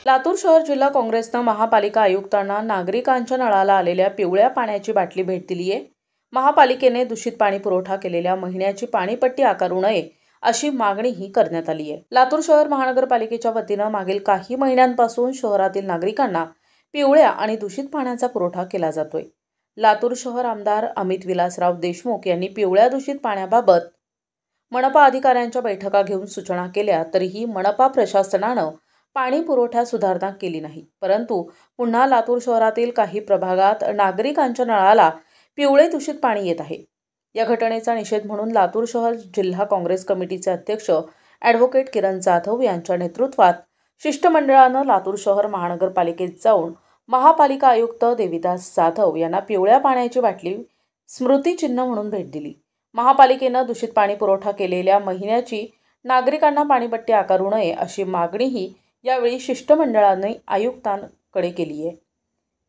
लातूर शहर जिल्हा काँग्रेसनं महापालिका आयुक्तांना नागरिकांच्या नळाला आलेल्या पिवळ्या पाण्याची बाटली भेट दिली आहे। महापालिकेने दूषित पाणी पुरवठा केलेल्या महिन्याची पाणीपट्टी आकारू नये अशी मागणीही करण्यात आली आहे। लातूर शहर महानगरपालिकेच्या वतीनं मागील काही महिन्यांपासून शहरातील नागरिकांना पिवळ्या आणि दूषित पाण्याचा पुरवठा केला जातोय। लातूर शहर आमदार अमित विलासराव देशमुख यांनी पिवळ्या दूषित पाण्याबाबत मनपा अधिकाऱ्यांच्या बैठका घेऊन सूचना केल्या, तरीही मनपा प्रशासनानं पाणी पुरवठ्यात सुधारणा केली नाही। परंतु पुन्हा लातूर शहरातील काही प्रभागात नागरिकांच्या नळाला पिवळे दूषित पाणी येत आहे। या घटनेचा निषेध म्हणून लातूर शहर जिल्हा काँग्रेस कमिटीचे अध्यक्ष ॲडव्होकेट किरण जाधव यांच्या नेतृत्वात शिष्टमंडळानं लातूर शहर महानगरपालिकेत जाऊन महापालिका आयुक्त देविदास जाधव यांना पिवळ्या पाण्याची बाटली स्मृतिचिन्ह म्हणून भेट दिली। महापालिकेनं दूषित पाणी पुरवठा केलेल्या महिन्याची नागरिकांना पाणीपट्टी आकारू नये अशी मागणीही यावेळी शिष्टमंडळाने आयुक्तांकडे केली आहे।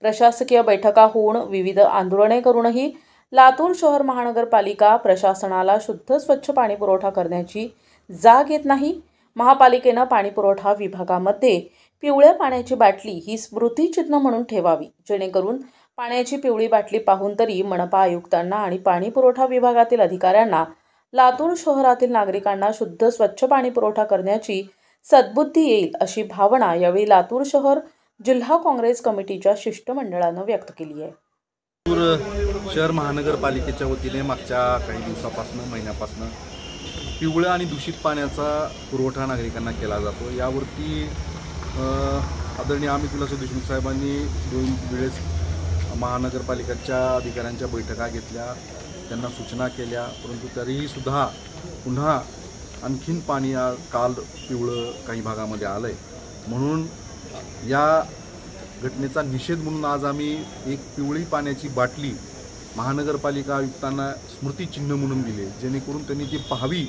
प्रशासकीय बैठका होऊन विविध आंदोलने करूनही लातूर शहर महानगरपालिका प्रशासनाला शुद्ध स्वच्छ पाणी पुरवठा करण्याची जाग येत नाही। महापालिकेनं पाणी पुरवठा विभागामध्ये पिवळ्या पाण्याची बाटली ही स्मृतिचिन्ह म्हणून ठेवावी, जेणेकरून पाण्याची पिवळी बाटली पाहून तरी मनपा आयुक्तांना आणि पाणी पुरवठा विभागातील अधिकाऱ्यांना लातूर शहरातील नागरिकांना शुद्ध स्वच्छ पाणी पुरवठा करण्याची सद्बुद्धी येईल अशी भावना यावेळी लातूर शहर जिल्हा काँग्रेस कमिटीच्या शिष्टमंडळानं व्यक्त केली आहे। लातूर शहर महानगरपालिकेच्या वतीने मागच्या काही दिवसापासून महिन्यापासून पिवळ्या आणि दूषित पाण्याचा पुरवठा नागरिकांना केला जातो। यावरती आदरणीय अमित विलासराव देशमुख साहेबांनी 2 वेळेस महानगरपालिकेच्या अधिकाऱ्यांच्या बैठका घेतल्या, त्यांना सूचना केल्या, परंतु तरीही सुद्धा पुन्हा आणखीन पाणी काल पिवळं काही भागामध्ये आलंय। म्हणून या घटनेचा निषेध म्हणून आज आम्ही एक पिवळी पाण्याची बाटली महानगरपालिका आयुक्तांना स्मृतिचिन्ह म्हणून दिले, जेणेकरून त्यांनी ती पाहावी,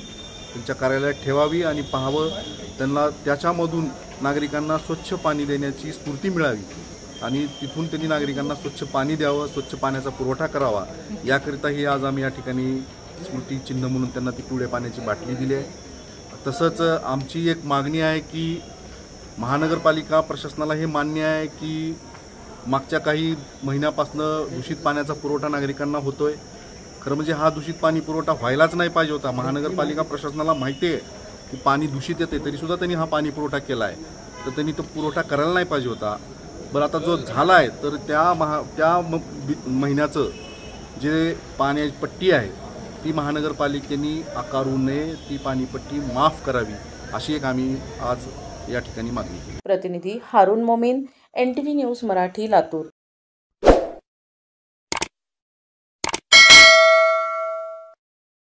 त्यांच्या कार्यालयात ठेवावी आणि पाहावं, त्यांना त्याच्यामधून नागरिकांना स्वच्छ पाणी देण्याची स्फूर्ती मिळावी आणि तिथून त्यांनी नागरिकांना स्वच्छ पाणी द्यावं, स्वच्छ पाण्याचा पुरवठा करावा, याकरिताही आज आम्ही या ठिकाणी स्मृतिचिन्ह म्हणून त्यांना ती पिवळ्या पाण्याची बाटली दिली आहे। तसंच आमची एक मागणी आहे की महानगरपालिका प्रशासनाला हे मान्य आहे की मागच्या काही महिन्यापासून दूषित पाण्याचा पुरवठा नागरिकांना होतोय। खरं म्हणजे हा दूषित पाणी पुरवठा व्हायलाच नाही पाहिजे होता। महानगरपालिका प्रशासनाला माहिती आहे की पाणी दूषित येते, तरीसुद्धा त्यांनी हा पाणी पुरवठा केला आहे, तर त्यांनी तो पुरवठा करायला नाही पाहिजे होता। बरं, आता जो झाला आहे तर त्या महिन्याचं जे पाण्याची पट्टी आहे ती महानगरपालिकेने आकारू नये, ती पाणीपट्टी माफ करावी, अशी एक आम्ही आज या ठिकाणी मागणी केली। प्रतिनिधी हारून मोमीन, NTV न्यूज मराठी, लातूर।